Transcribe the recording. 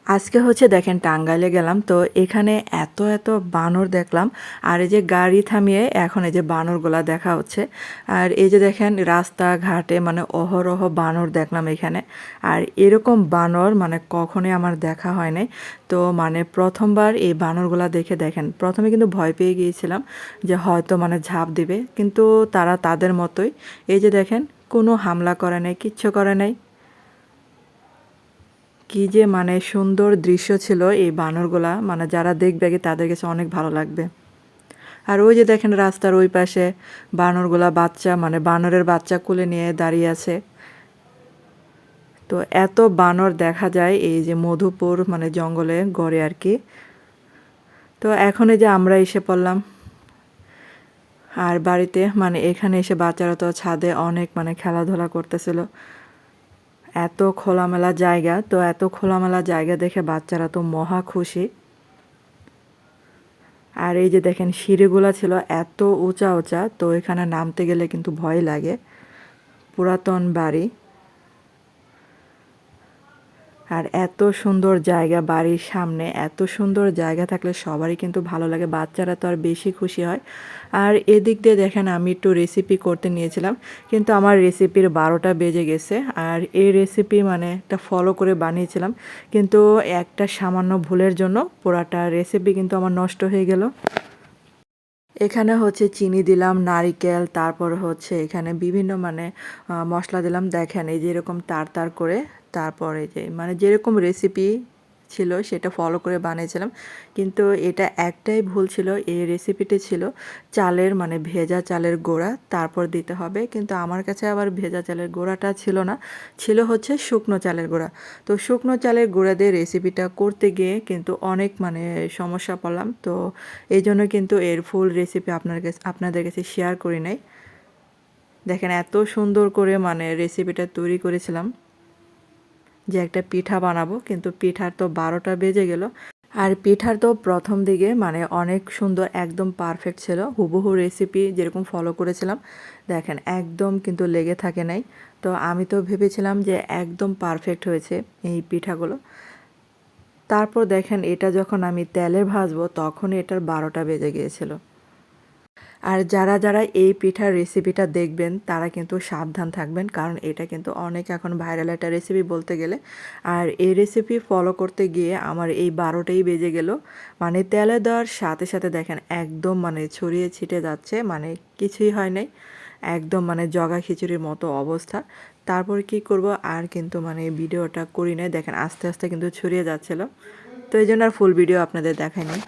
আজকে হচ্ছে দেখেন টাঙ্গাইলে গেলাম তো এখানে এত এত বানর দেখলাম। আর এই যে গাড়ি থামিয়ে এখন এই যে বানরগুলা দেখা হচ্ছে। আর এই যে দেখেন রাস্তাঘাটে মানে অহরহ বানর দেখলাম এখানে। আর এরকম বানর মানে কখনোই আমার দেখা হয় নাই। তো মানে প্রথমবার এই বানরগুলা দেখে দেখেন প্রথমে কিন্তু ভয় পেয়ে গিয়েছিলাম যে হয়তো মানে ঝাঁপ দিবে, কিন্তু তারা তাদের মতোই এই যে দেখেন কোনো হামলা করে নাই, কিচ্ছু করে নাই। কি যে মানে সুন্দর দৃশ্য ছিল এই বানরগুলা, মানে যারা দেখবে কি তাদের কাছে অনেক ভালো লাগবে। আর ওই যে দেখেন রাস্তার ওই পাশে বানরগুলা বাচ্চা মানে বানরের বাচ্চা কোলে নিয়ে দাঁড়িয়ে আছে। তো এত বানর দেখা যায় এই যে মধুপুর মানে জঙ্গলে গড়ে আর কি। তো এখন এই যে আমরা এসে পড়লাম আর বাড়িতে মানে এখানে এসে বাচ্চারা তো ছাদে অনেক মানে খেলাধুলা করতেছিল। এত খোলামেলা জায়গা, তো এত খোলামেলা জায়গা দেখে বাচ্চারা তো মহা খুশি। আর এই যে দেখেন সিঁড়িগুলা ছিল এত উঁচা উঁচা, তো এখানে নামতে গেলে কিন্তু ভয় লাগে। পুরাতন বাড়ি আর এত সুন্দর জায়গা, বাড়ির সামনে এত সুন্দর জায়গা থাকলে সবারই কিন্তু ভালো লাগে, বাচ্চারা তো আর বেশি খুশি হয়। আর এদিক দিয়ে দেখেন আমি একটু রেসিপি করতে নিয়েছিলাম, কিন্তু আমার রেসিপির 12টা বেজে গেছে। আর এই রেসিপি মানে একটা ফলো করে বানিয়েছিলাম, কিন্তু একটা সামান্য ভুলের জন্য পুরাটা রেসিপি কিন্তু আমার নষ্ট হয়ে গেল। এখানে হচ্ছে চিনি দিলাম, নারিকেল, তারপর হচ্ছে এখানে বিভিন্ন মানে মশলা দিলাম। দেখেন এই যে এরকম তার করে, তারপর এই যে মানে যেরকম রেসিপি ছিল সেটা ফলো করে বানিয়েছিলাম। কিন্তু এটা একটাই ভুল ছিল, এই রেসিপিটি ছিল চালের মানে ভেজা চালের গুঁড়া তারপর দিতে হবে, কিন্তু আমার কাছে আবার ভেজা চালের গুঁড়াটা ছিল না, ছিল হচ্ছে শুকনো চালের গুঁড়া। তো শুকনো চালের গুঁড়া দিয়ে রেসিপিটা করতে গিয়ে কিন্তু অনেক মানে সমস্যা পড়লাম। তো এই জন্য কিন্তু এর ফুল রেসিপি আপনাদের কাছে শেয়ার করি নাই। দেখেন এত সুন্দর করে মানে রেসিপিটা তৈরি করেছিলাম যে একটা পিঠা বানাবো, কিন্তু পিঠার তো 12টা বেজে গেল। আর পিঠার তো প্রথম দিকে মানে অনেক সুন্দর একদম পারফেক্ট ছিল, হুবহু রেসিপি যেরকম ফলো করেছিলাম দেখেন একদম কিন্তু লেগে থাকে নাই। তো আমি তো ভেবেছিলাম যে একদম পারফেক্ট হয়েছে এই পিঠাগুলো। তারপর দেখেন এটা যখন আমি তেলে ভাজবো তখন এটার 12টা বেজে গিয়েছিল। আর যারা যারা এই পিঠার রেসিপিটা দেখবেন তারা কিন্তু সাবধান থাকবেন, কারণ এটা কিন্তু অনেক এখন ভাইরাল একটা রেসিপি বলতে গেলে। আর এই রেসিপি ফলো করতে গিয়ে আমার এই 12টাই বেজে গেল। মানে তেলে দেওয়ার সাথে সাথে দেখেন একদম মানে ছড়িয়ে ছিটে যাচ্ছে, মানে কিছুই হয় নাই, একদম মানে জগা খিচুড়ির মতো অবস্থা। তারপর কি করব, আর কিন্তু মানে ভিডিওটা করি নাই, দেখেন আস্তে আস্তে কিন্তু ছড়িয়ে যাচ্ছিল। তো এই জন্য আর ফুল ভিডিও আপনাদের দেখাই নাই।